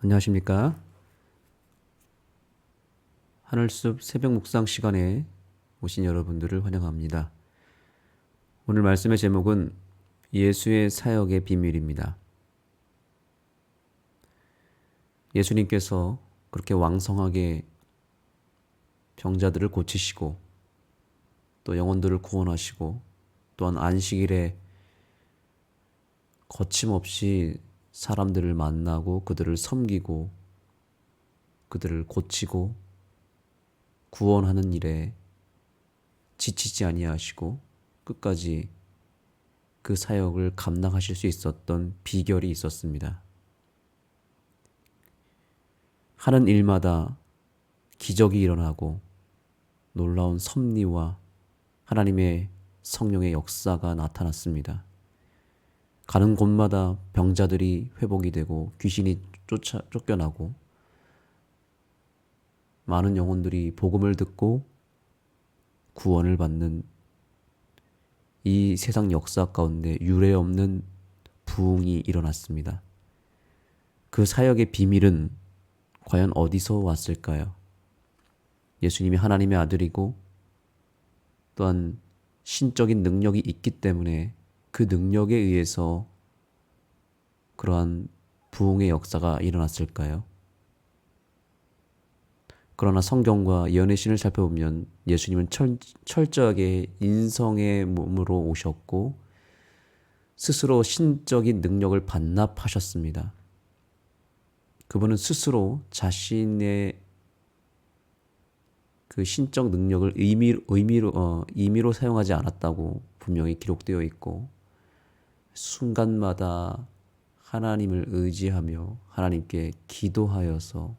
안녕하십니까? 하늘숲 새벽 묵상 시간에 오신 여러분들을 환영합니다. 오늘 말씀의 제목은 예수의 사역의 비밀입니다. 예수님께서 그렇게 왕성하게 병자들을 고치시고 또 영혼들을 구원하시고 또한 안식일에 거침없이 사람들을 만나고 그들을 섬기고 그들을 고치고 구원하는 일에 지치지 아니하시고 끝까지 그 사역을 감당하실 수 있었던 비결이 있었습니다. 하는 일마다 기적이 일어나고 놀라운 섭리와 하나님의 성령의 역사가 나타났습니다. 가는 곳마다 병자들이 회복이 되고 귀신이 쫓겨나고 많은 영혼들이 복음을 듣고 구원을 받는 이 세상 역사 가운데 유례없는 부흥이 일어났습니다. 그 사역의 비밀은 과연 어디서 왔을까요? 예수님이 하나님의 아들이고 또한 신적인 능력이 있기 때문에 그 능력에 의해서 그러한 부흥의 역사가 일어났을까요? 그러나 성경과 예언의 신을 살펴보면 예수님은 철저하게 인성의 몸으로 오셨고 스스로 신적인 능력을 반납하셨습니다. 그분은 스스로 자신의 그 신적 능력을 임의로 사용하지 않았다고 분명히 기록되어 있고 순간마다 하나님을 의지하며 하나님께 기도하여서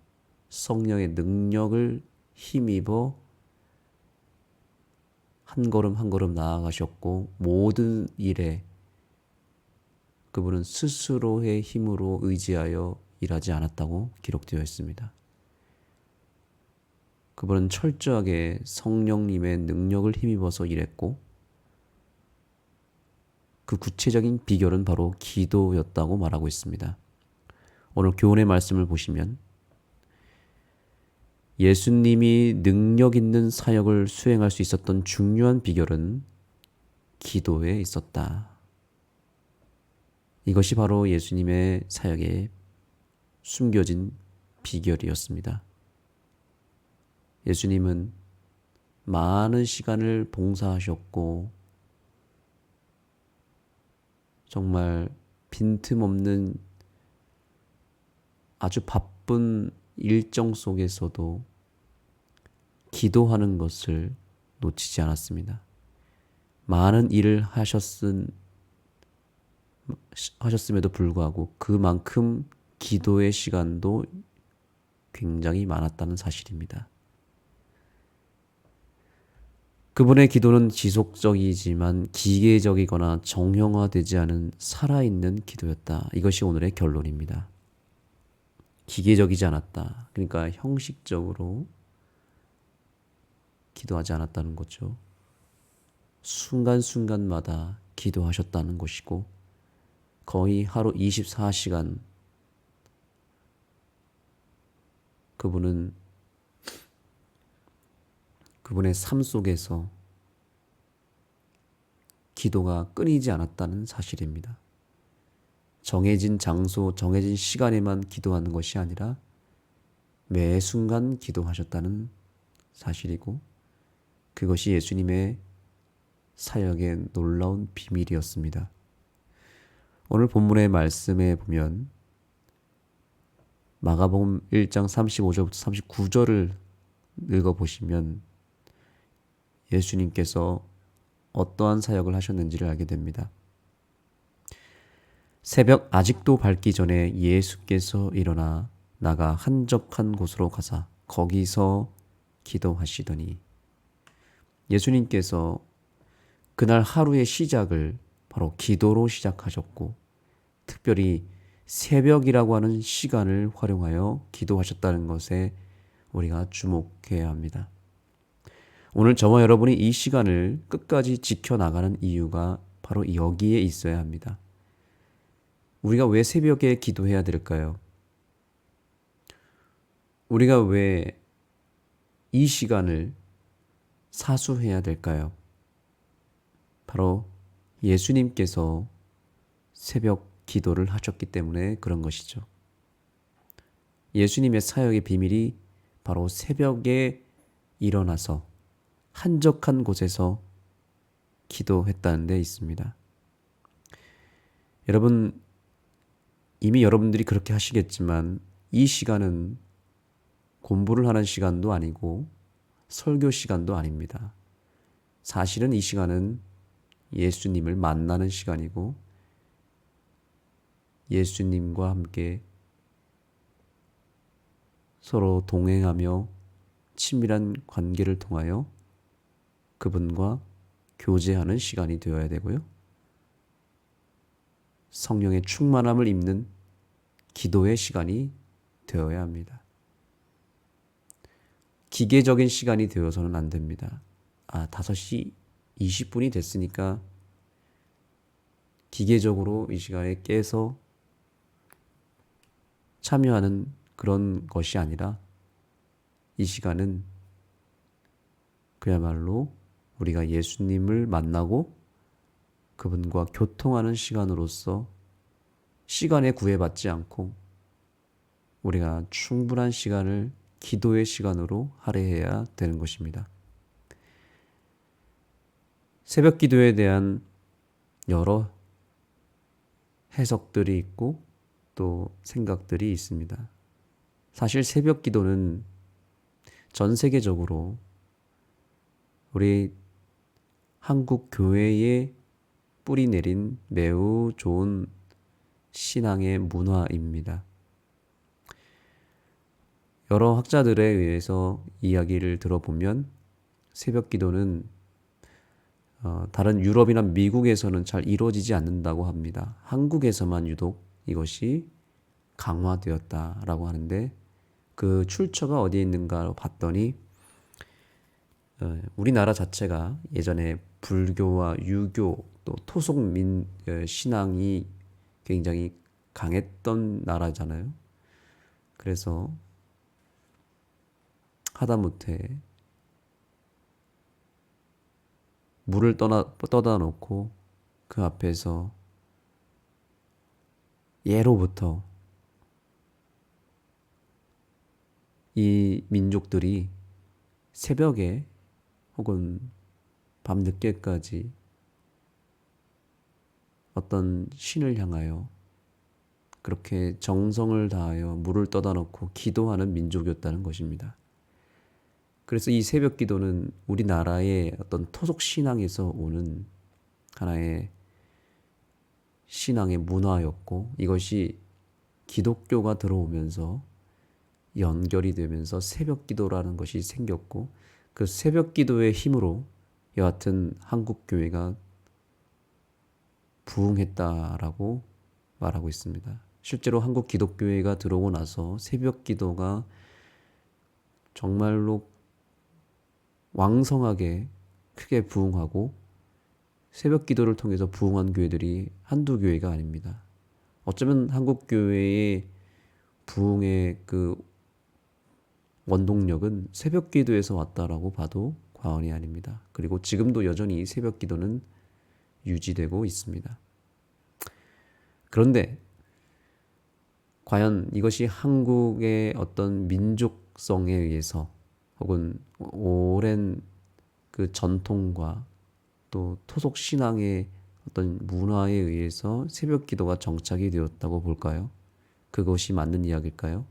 성령의 능력을 힘입어 한 걸음 한 걸음 나아가셨고 모든 일에 그분은 스스로의 힘으로 의지하여 일하지 않았다고 기록되어 있습니다. 그분은 철저하게 성령님의 능력을 힘입어서 일했고 그 구체적인 비결은 바로 기도였다고 말하고 있습니다. 오늘 교훈의 말씀을 보시면 예수님이 능력 있는 사역을 수행할 수 있었던 중요한 비결은 기도에 있었다. 이것이 바로 예수님의 사역에 숨겨진 비결이었습니다. 예수님은 많은 시간을 봉사하셨고 정말 빈틈없는 아주 바쁜 일정 속에서도 기도하는 것을 놓치지 않았습니다. 많은 일을 하셨음에도 불구하고 그만큼 기도의 시간도 굉장히 많았다는 사실입니다. 그분의 기도는 지속적이지만 기계적이거나 정형화되지 않은 살아있는 기도였다. 이것이 오늘의 결론입니다. 기계적이지 않았다. 그러니까 형식적으로 기도하지 않았다는 거죠. 순간순간마다 기도하셨다는 것이고 거의 하루 24시간 그분은 그분의 삶 속에서 기도가 끊이지 않았다는 사실입니다. 정해진 장소, 정해진 시간에만 기도하는 것이 아니라 매 순간 기도하셨다는 사실이고 그것이 예수님의 사역의 놀라운 비밀이었습니다. 오늘 본문의 말씀에 보면 마가복음 1장 35절부터 39절을 읽어보시면 예수님께서 어떠한 사역을 하셨는지를 알게 됩니다. 새벽 아직도 밝기 전에 예수께서 일어나 나가 한적한 곳으로 가사 거기서 기도하시더니 예수님께서 그날 하루의 시작을 바로 기도로 시작하셨고 특별히 새벽이라고 하는 시간을 활용하여 기도하셨다는 것에 우리가 주목해야 합니다. 오늘 저와 여러분이 이 시간을 끝까지 지켜나가는 이유가 바로 여기에 있어야 합니다. 우리가 왜 새벽에 기도해야 될까요? 우리가 왜 이 시간을 사수해야 될까요? 바로 예수님께서 새벽 기도를 하셨기 때문에 그런 것이죠. 예수님의 사역의 비밀이 바로 새벽에 일어나서 한적한 곳에서 기도했다는 데 있습니다. 여러분, 이미 여러분들이 그렇게 하시겠지만 이 시간은 공부를 하는 시간도 아니고 설교 시간도 아닙니다. 사실은 이 시간은 예수님을 만나는 시간이고 예수님과 함께 서로 동행하며 친밀한 관계를 통하여 그분과 교제하는 시간이 되어야 되고요. 성령의 충만함을 입는 기도의 시간이 되어야 합니다. 기계적인 시간이 되어서는 안 됩니다. 5시 20분이 됐으니까 기계적으로 이 시간에 깨서 참여하는 그런 것이 아니라 이 시간은 그야말로 우리가 예수님을 만나고 그분과 교통하는 시간으로서 시간에 구애받지 않고 우리가 충분한 시간을 기도의 시간으로 할애해야 되는 것입니다. 새벽 기도에 대한 여러 해석들이 있고 또 생각들이 있습니다. 사실 새벽 기도는 전 세계적으로 우리 한국 교회에 뿌리 내린 매우 좋은 신앙의 문화입니다. 여러 학자들에 의해서 이야기를 들어보면 새벽 기도는 다른 유럽이나 미국에서는 잘 이루어지지 않는다고 합니다. 한국에서만 유독 이것이 강화되었다라고 하는데 그 출처가 어디에 있는가 봤더니 우리나라 자체가 예전에 불교와 유교 또 토속 신앙이 굉장히 강했던 나라잖아요. 그래서 하다못해 물을 떠다 놓고 그 앞에서 예로부터 이 민족들이 새벽에 혹은 밤늦게까지 어떤 신을 향하여 그렇게 정성을 다하여 물을 떠다 놓고 기도하는 민족이었다는 것입니다. 그래서 이 새벽 기도는 우리나라의 어떤 토속 신앙에서 오는 하나의 신앙의 문화였고 이것이 기독교가 들어오면서 연결이 되면서 새벽 기도라는 것이 생겼고 그 새벽 기도의 힘으로 여하튼 한국 교회가 부흥했다라고 말하고 있습니다. 실제로 한국 기독교회가 들어오고 나서 새벽 기도가 정말로 왕성하게 크게 부흥하고 새벽 기도를 통해서 부흥한 교회들이 한두 교회가 아닙니다. 어쩌면 한국 교회의 부흥의 그 원동력은 새벽 기도에서 왔다라고 봐도 과언이 아닙니다. 그리고 지금도 여전히 새벽 기도는 유지되고 있습니다. 그런데 과연 이것이 한국의 어떤 민족성에 의해서 혹은 오랜 그 전통과 또 토속 신앙의 어떤 문화에 의해서 새벽 기도가 정착이 되었다고 볼까요? 그것이 맞는 이야기일까요?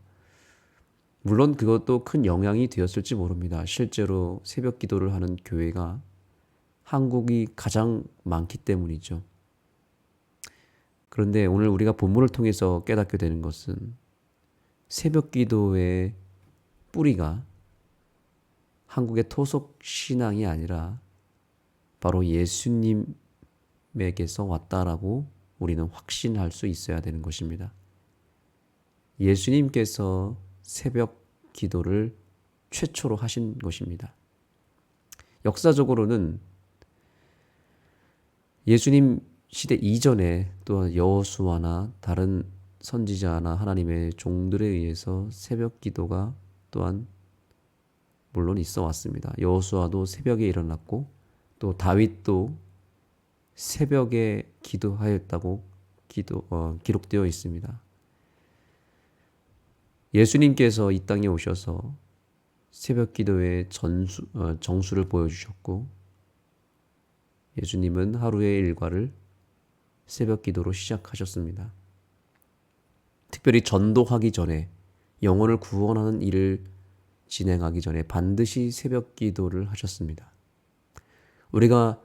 물론 그것도 큰 영향이 되었을지 모릅니다. 실제로 새벽 기도를 하는 교회가 한국이 가장 많기 때문이죠. 그런데 오늘 우리가 본문을 통해서 깨닫게 되는 것은 새벽 기도의 뿌리가 한국의 토속 신앙이 아니라 바로 예수님에게서 왔다라고 우리는 확신할 수 있어야 되는 것입니다. 예수님께서 새벽 기도를 최초로 하신 것입니다. 역사적으로는 예수님 시대 이전에 또한 여호수아나 다른 선지자나 하나님의 종들에 의해서 새벽 기도가 또한 물론 있어 왔습니다. 여호수아도 새벽에 일어났고 또 다윗도 새벽에 기도하였다고 기록되어 있습니다. 예수님께서 이 땅에 오셔서 새벽 기도의 정수를 보여주셨고 예수님은 하루의 일과를 새벽 기도로 시작하셨습니다. 특별히 전도하기 전에 영혼을 구원하는 일을 진행하기 전에 반드시 새벽 기도를 하셨습니다. 우리가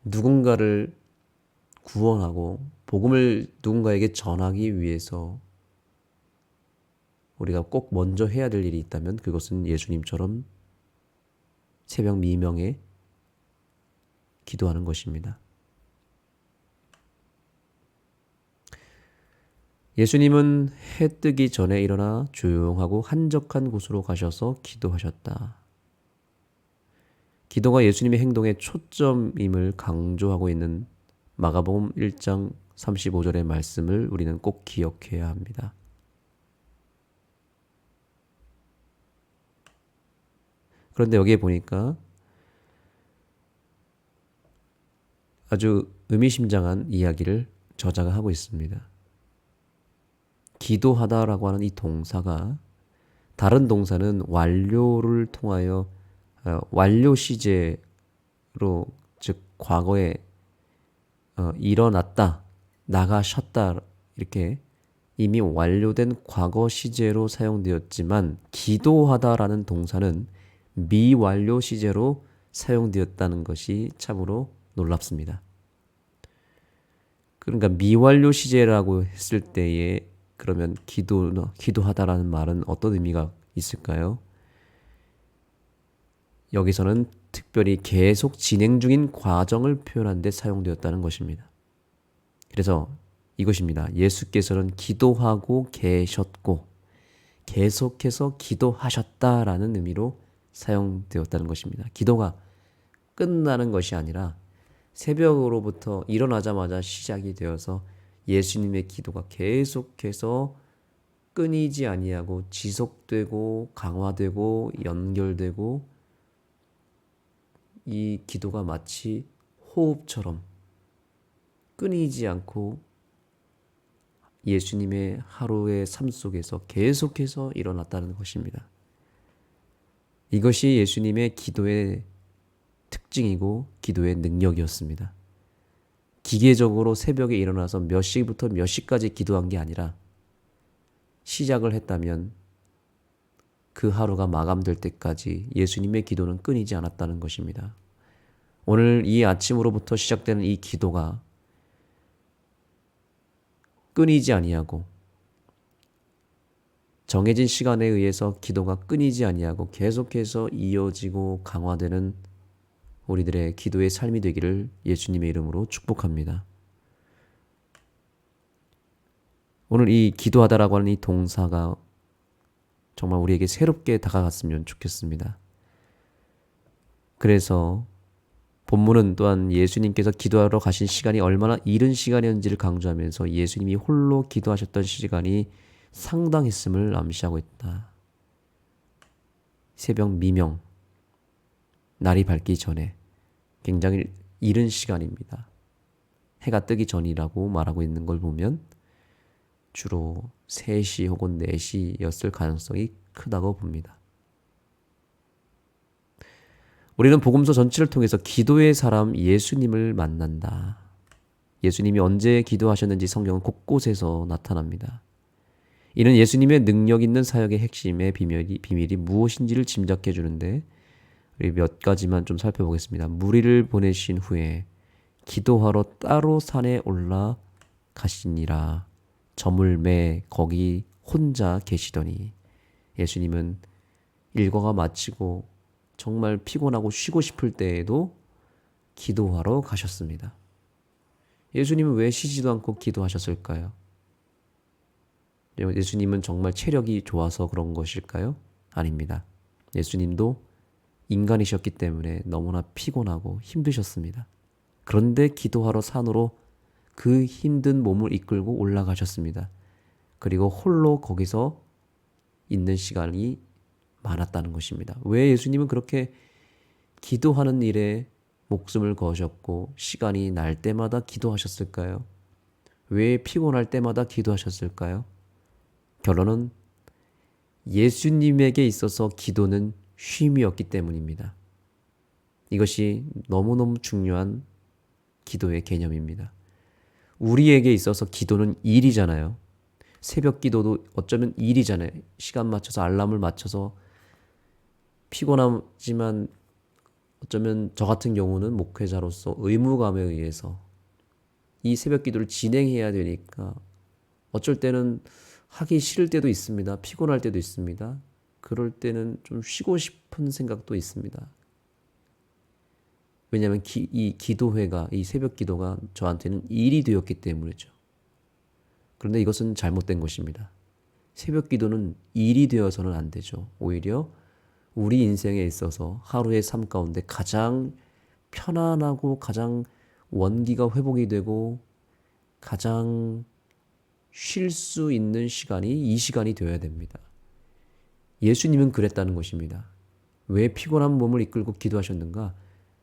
누군가를 구원하고 복음을 누군가에게 전하기 위해서 우리가 꼭 먼저 해야 될 일이 있다면 그것은 예수님처럼 새벽 미명에 기도하는 것입니다. 예수님은 해 뜨기 전에 일어나 조용하고 한적한 곳으로 가셔서 기도하셨다. 기도가 예수님의 행동의 초점임을 강조하고 있는 마가복음 1장 35절의 말씀을 우리는 꼭 기억해야 합니다. 그런데 여기에 보니까 아주 의미심장한 이야기를 저자가 하고 있습니다. 기도하다라고 하는 이 동사가 다른 동사는 완료를 통하여 완료 시제로 즉 과거에 일어났다, 나가셨다 이렇게 이미 완료된 과거 시제로 사용되었지만 기도하다라는 동사는 미완료 시제로 사용되었다는 것이 참으로 놀랍습니다. 그러니까 미완료 시제라고 했을 때에 그러면 기도하다라는 말은 어떤 의미가 있을까요? 여기서는 특별히 계속 진행 중인 과정을 표현한 데 사용되었다는 것입니다. 그래서 이것입니다. 예수께서는 기도하고 계셨고 계속해서 기도하셨다라는 의미로 사용되었다는 것입니다. 기도가 끝나는 것이 아니라 새벽으로부터 일어나자마자 시작이 되어서 예수님의 기도가 계속해서 끊이지 아니하고 지속되고 강화되고 연결되고 이 기도가 마치 호흡처럼 끊이지 않고 예수님의 하루의 삶 속에서 계속해서 일어났다는 것입니다. 이것이 예수님의 기도의 특징이고 기도의 능력이었습니다. 기계적으로 새벽에 일어나서 몇 시부터 몇 시까지 기도한 게 아니라 시작을 했다면 그 하루가 마감될 때까지 예수님의 기도는 끊이지 않았다는 것입니다. 오늘 이 아침으로부터 시작되는 이 기도가 끊이지 아니하고 정해진 시간에 의해서 기도가 끊이지 아니하고 계속해서 이어지고 강화되는 우리들의 기도의 삶이 되기를 예수님의 이름으로 축복합니다. 오늘 이 기도하다라고 하는 이 동사가 정말 우리에게 새롭게 다가갔으면 좋겠습니다. 그래서 본문은 또한 예수님께서 기도하러 가신 시간이 얼마나 이른 시간이었는지를 강조하면서 예수님이 홀로 기도하셨던 시간이 상당했음을 암시하고 있다. 새벽 미명, 날이 밝기 전에 굉장히 이른 시간입니다. 해가 뜨기 전이라고 말하고 있는 걸 보면 주로 3시 혹은 4시였을 가능성이 크다고 봅니다. 우리는 복음서 전체를 통해서 기도의 사람 예수님을 만난다. 예수님이 언제 기도하셨는지 성경은 곳곳에서 나타납니다. 이는 예수님의 능력 있는 사역의 핵심의 비밀이 무엇인지를 짐작해 주는데 우리 몇 가지만 좀 살펴보겠습니다. 무리를 보내신 후에 기도하러 따로 산에 올라가시니라. 점을 매 거기 혼자 계시더니 예수님은 일과가 마치고 정말 피곤하고 쉬고 싶을 때에도 기도하러 가셨습니다. 예수님은 왜 쉬지도 않고 기도하셨을까요? 예수님은 정말 체력이 좋아서 그런 것일까요? 아닙니다. 예수님도 인간이셨기 때문에 너무나 피곤하고 힘드셨습니다. 그런데 기도하러 산으로 그 힘든 몸을 이끌고 올라가셨습니다. 그리고 홀로 거기서 있는 시간이 많았다는 것입니다. 왜 예수님은 그렇게 기도하는 일에 목숨을 거셨고 시간이 날 때마다 기도하셨을까요? 왜 피곤할 때마다 기도하셨을까요? 결론은 예수님에게 있어서 기도는 쉼이었기 때문입니다. 이것이 너무너무 중요한 기도의 개념입니다. 우리에게 있어서 기도는 일이잖아요. 새벽 기도도 어쩌면 일이잖아요. 시간 맞춰서 알람을 맞춰서 피곤하지만 어쩌면 저 같은 경우는 목회자로서 의무감에 의해서 이 새벽 기도를 진행해야 되니까 어쩔 때는 하기 싫을 때도 있습니다. 피곤할 때도 있습니다. 그럴 때는 좀 쉬고 싶은 생각도 있습니다. 왜냐하면 이 기도회가, 이 새벽 기도가 저한테는 일이 되었기 때문이죠. 그런데 이것은 잘못된 것입니다. 새벽 기도는 일이 되어서는 안 되죠. 오히려 우리 인생에 있어서 하루의 삶 가운데 가장 편안하고 가장 원기가 회복이 되고 가장 쉴 수 있는 시간이 이 시간이 되어야 됩니다. 예수님은 그랬다는 것입니다. 왜 피곤한 몸을 이끌고 기도하셨는가?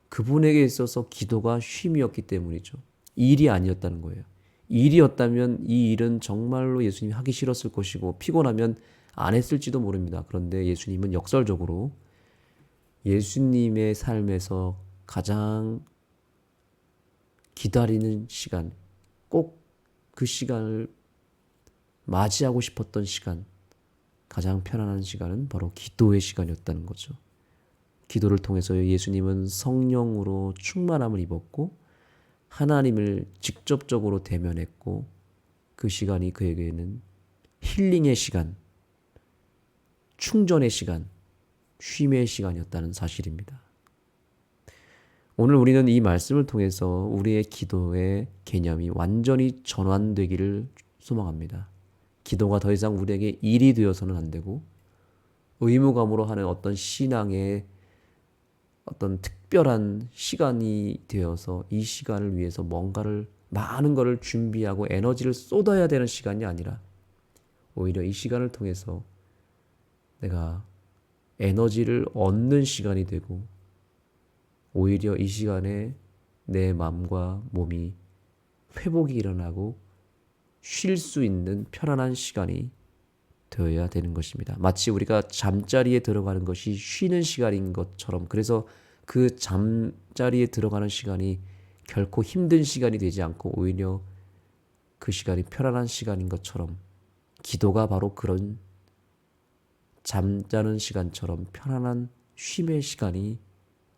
그분에게 있어서 기도가 쉼이었기 때문이죠. 일이 아니었다는 거예요. 일이었다면 이 일은 정말로 예수님이 하기 싫었을 것이고 피곤하면 안 했을지도 모릅니다. 그런데 예수님은 역설적으로 예수님의 삶에서 가장 기다리는 시간, 꼭 그 시간을 맞이하고 싶었던 시간, 가장 편안한 시간은 바로 기도의 시간이었다는 거죠. 기도를 통해서 예수님은 성령으로 충만함을 입었고 하나님을 직접적으로 대면했고 그 시간이 그에게는 힐링의 시간, 충전의 시간, 쉼의 시간이었다는 사실입니다. 오늘 우리는 이 말씀을 통해서 우리의 기도의 개념이 완전히 전환되기를 소망합니다. 기도가 더 이상 우리에게 일이 되어서는 안 되고 의무감으로 하는 어떤 신앙의 어떤 특별한 시간이 되어서 이 시간을 위해서 뭔가를 많은 것을 준비하고 에너지를 쏟아야 되는 시간이 아니라 오히려 이 시간을 통해서 내가 에너지를 얻는 시간이 되고 오히려 이 시간에 내 마음과 몸이 회복이 일어나고 쉴 수 있는 편안한 시간이 되어야 되는 것입니다. 마치 우리가 잠자리에 들어가는 것이 쉬는 시간인 것처럼 그래서 그 잠자리에 들어가는 시간이 결코 힘든 시간이 되지 않고 오히려 그 시간이 편안한 시간인 것처럼 기도가 바로 그런 잠자는 시간처럼 편안한 쉼의 시간이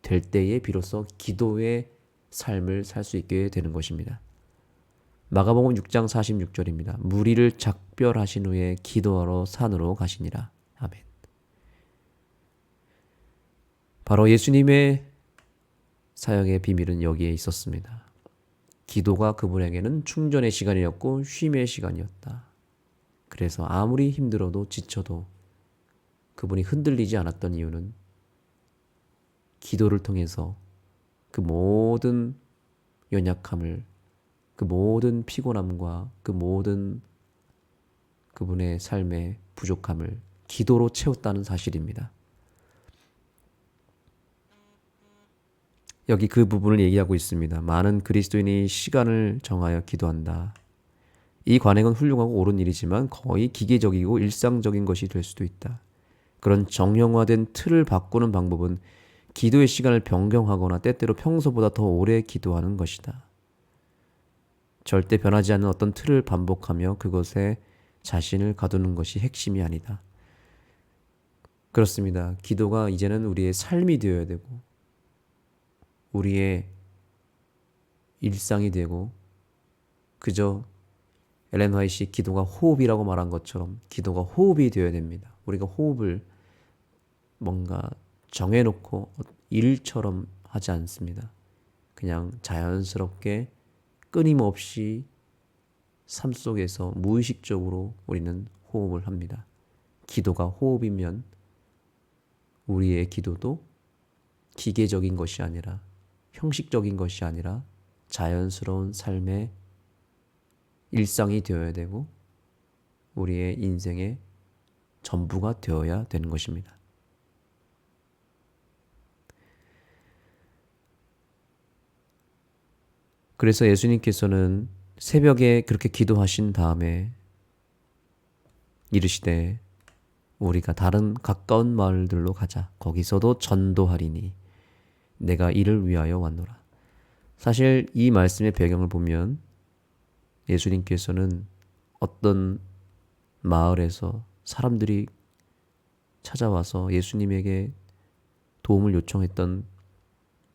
될 때에 비로소 기도의 삶을 살 수 있게 되는 것입니다. 마가복음 6장 46절입니다. 무리를 작별하신 후에 기도하러 산으로 가시니라. 아멘. 바로 예수님의 사역의 비밀은 여기에 있었습니다. 기도가 그분에게는 충전의 시간이었고 쉼의 시간이었다. 그래서 아무리 힘들어도 지쳐도 그분이 흔들리지 않았던 이유는 기도를 통해서 그 모든 연약함을, 그 모든 피곤함과 그 모든 그분의 삶의 부족함을 기도로 채웠다는 사실입니다. 여기 그 부분을 얘기하고 있습니다. 많은 그리스도인이 시간을 정하여 기도한다. 이 관행은 훌륭하고 옳은 일이지만 거의 기계적이고 일상적인 것이 될 수도 있다. 그런 정형화된 틀을 바꾸는 방법은 기도의 시간을 변경하거나 때때로 평소보다 더 오래 기도하는 것이다. 절대 변하지 않는 어떤 틀을 반복하며 그것에 자신을 가두는 것이 핵심이 아니다. 그렇습니다. 기도가 이제는 우리의 삶이 되어야 되고 우리의 일상이 되고 그저 엘렌 화이트의 기도가 호흡이라고 말한 것처럼 기도가 호흡이 되어야 됩니다. 우리가 호흡을 뭔가 정해놓고 일처럼 하지 않습니다. 그냥 자연스럽게 끊임없이 삶 속에서 무의식적으로 우리는 호흡을 합니다. 기도가 호흡이면 우리의 기도도 기계적인 것이 아니라 형식적인 것이 아니라 자연스러운 삶의 일상이 되어야 되고 우리의 인생의 전부가 되어야 되는 것입니다. 그래서 예수님께서는 새벽에 그렇게 기도하신 다음에 이르시되 우리가 다른 가까운 마을들로 가자. 거기서도 전도하리니 내가 이를 위하여 왔노라. 사실 이 말씀의 배경을 보면 예수님께서는 어떤 마을에서 사람들이 찾아와서 예수님에게 도움을 요청했던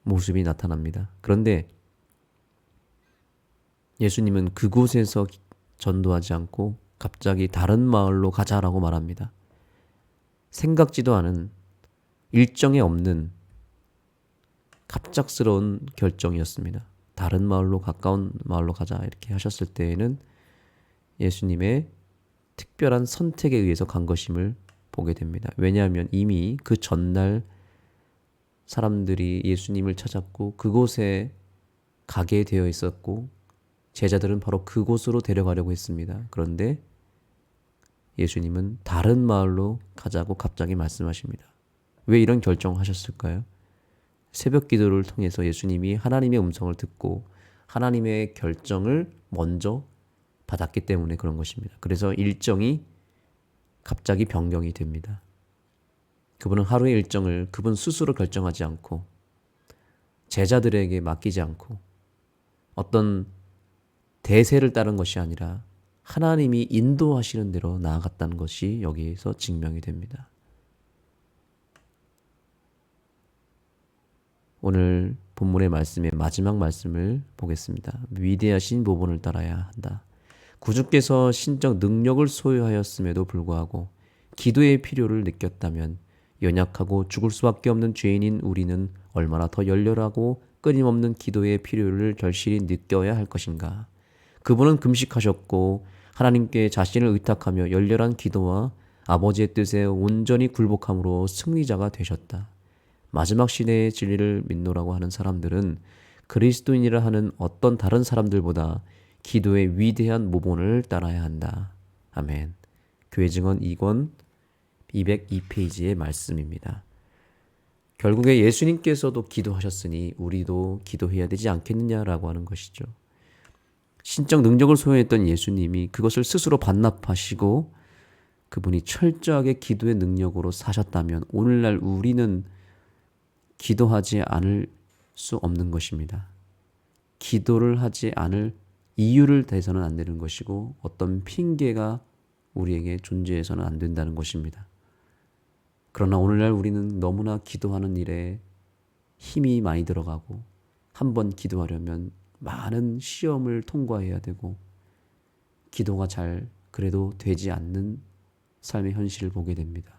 모습이 나타납니다. 그런데 예수님은 그곳에서 전도하지 않고 갑자기 다른 마을로 가자라고 말합니다. 생각지도 않은 일정에 없는 갑작스러운 결정이었습니다. 다른 마을로 가까운 마을로 가자 이렇게 하셨을 때에는 예수님의 특별한 선택에 의해서 간 것임을 보게 됩니다. 왜냐하면 이미 그 전날 사람들이 예수님을 찾았고 그곳에 가게 되어 있었고 제자들은 바로 그곳으로 데려가려고 했습니다. 그런데 예수님은 다른 마을로 가자고 갑자기 말씀하십니다. 왜 이런 결정을 하셨을까요? 새벽 기도를 통해서 예수님이 하나님의 음성을 듣고 하나님의 결정을 먼저 받았기 때문에 그런 것입니다. 그래서 일정이 갑자기 변경이 됩니다. 그분은 하루의 일정을 그분 스스로 결정하지 않고 제자들에게 맡기지 않고 어떤 대세를 따른 것이 아니라 하나님이 인도하시는 대로 나아갔다는 것이 여기에서 증명이 됩니다. 오늘 본문의 말씀의 마지막 말씀을 보겠습니다. 위대하신 모본을 따라야 한다. 구주께서 신적 능력을 소유하였음에도 불구하고 기도의 필요를 느꼈다면 연약하고 죽을 수밖에 없는 죄인인 우리는 얼마나 더 열렬하고 끊임없는 기도의 필요를 절실히 느껴야 할 것인가. 그분은 금식하셨고 하나님께 자신을 의탁하며 열렬한 기도와 아버지의 뜻에 온전히 굴복함으로 승리자가 되셨다. 마지막 시대의 진리를 믿노라고 하는 사람들은 그리스도인이라 하는 어떤 다른 사람들보다 기도의 위대한 모본을 따라야 한다. 아멘. 교회 증언 2권 202페이지의 말씀입니다. 결국에 예수님께서도 기도하셨으니 우리도 기도해야 되지 않겠느냐라고 하는 것이죠. 신적 능력을 소유했던 예수님이 그것을 스스로 반납하시고 그분이 철저하게 기도의 능력으로 사셨다면 오늘날 우리는 기도하지 않을 수 없는 것입니다. 기도를 하지 않을 이유를 대해서는 안 되는 것이고 어떤 핑계가 우리에게 존재해서는 안 된다는 것입니다. 그러나 오늘날 우리는 너무나 기도하는 일에 힘이 많이 들어가고 한번 기도하려면 많은 시험을 통과해야 되고 기도가 잘 그래도 되지 않는 삶의 현실을 보게 됩니다.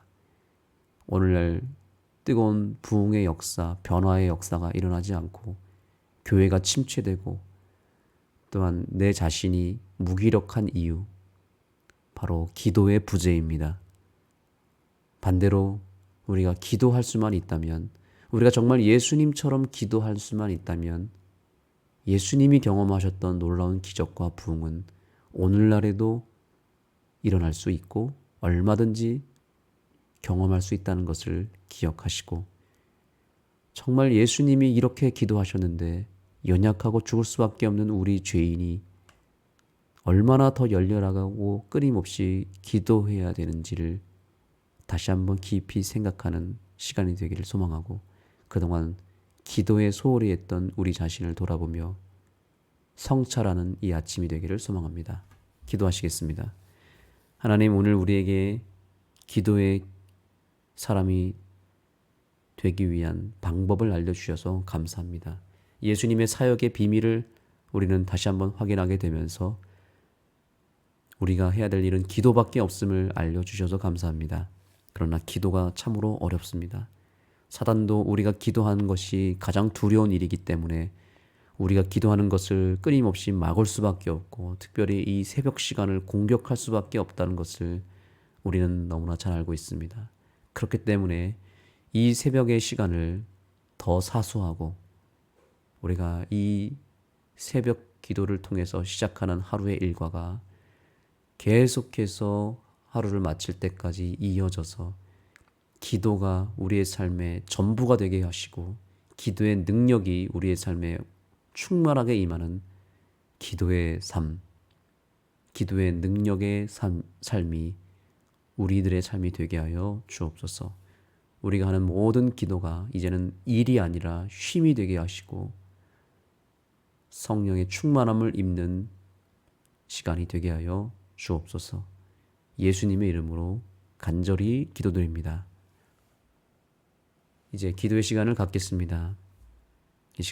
오늘날 뜨거운 부흥의 역사, 변화의 역사가 일어나지 않고 교회가 침체되고 또한 내 자신이 무기력한 이유, 바로 기도의 부재입니다. 반대로 우리가 기도할 수만 있다면, 우리가 정말 예수님처럼 기도할 수만 있다면 예수님이 경험하셨던 놀라운 기적과 부흥은 오늘날에도 일어날 수 있고 얼마든지 경험할 수 있다는 것을 기억하시고 정말 예수님이 이렇게 기도하셨는데 연약하고 죽을 수밖에 없는 우리 죄인이 얼마나 더 열렬하고 끊임없이 기도해야 되는지를 다시 한번 깊이 생각하는 시간이 되기를 소망하고 그동안 기도에 소홀히 했던 우리 자신을 돌아보며 성찰하는 이 아침이 되기를 소망합니다. 기도하시겠습니다. 하나님, 오늘 우리에게 기도의 사람이 되기 위한 방법을 알려주셔서 감사합니다. 예수님의 사역의 비밀을 우리는 다시 한번 확인하게 되면서 우리가 해야 될 일은 기도밖에 없음을 알려주셔서 감사합니다. 그러나 기도가 참으로 어렵습니다. 사단도 우리가 기도하는 것이 가장 두려운 일이기 때문에 우리가 기도하는 것을 끊임없이 막을 수밖에 없고 특별히 이 새벽 시간을 공격할 수밖에 없다는 것을 우리는 너무나 잘 알고 있습니다. 그렇기 때문에 이 새벽의 시간을 더 사수하고 우리가 이 새벽 기도를 통해서 시작하는 하루의 일과가 계속해서 하루를 마칠 때까지 이어져서 기도가 우리의 삶의 전부가 되게 하시고 기도의 능력이 우리의 삶에 충만하게 임하는 기도의 삶, 기도의 능력의 삶이 우리들의 삶이 되게 하여 주옵소서. 우리가 하는 모든 기도가 이제는 일이 아니라 쉼이 되게 하시고 성령의 충만함을 입는 시간이 되게 하여 주옵소서. 예수님의 이름으로 간절히 기도드립니다. 이제 기도의 시간을 갖겠습니다. 이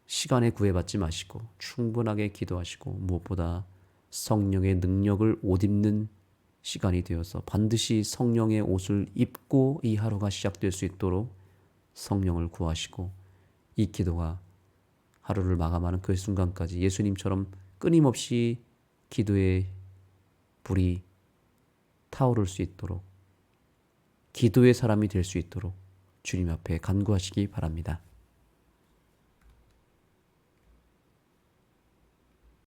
시간에 구애받지 마시고 충분하게 기도하시고 무엇보다 성령의 능력을 옷 입는 시간이 되어서 반드시 성령의 옷을 입고 이 하루가 시작될 수 있도록 성령을 구하시고 이 기도가 하루를 마감하는 그 순간까지 예수님처럼 끊임없이 기도의 불이 타오를 수 있도록 기도의 사람이 될 수 있도록 주님 앞에 간구하시기 바랍니다.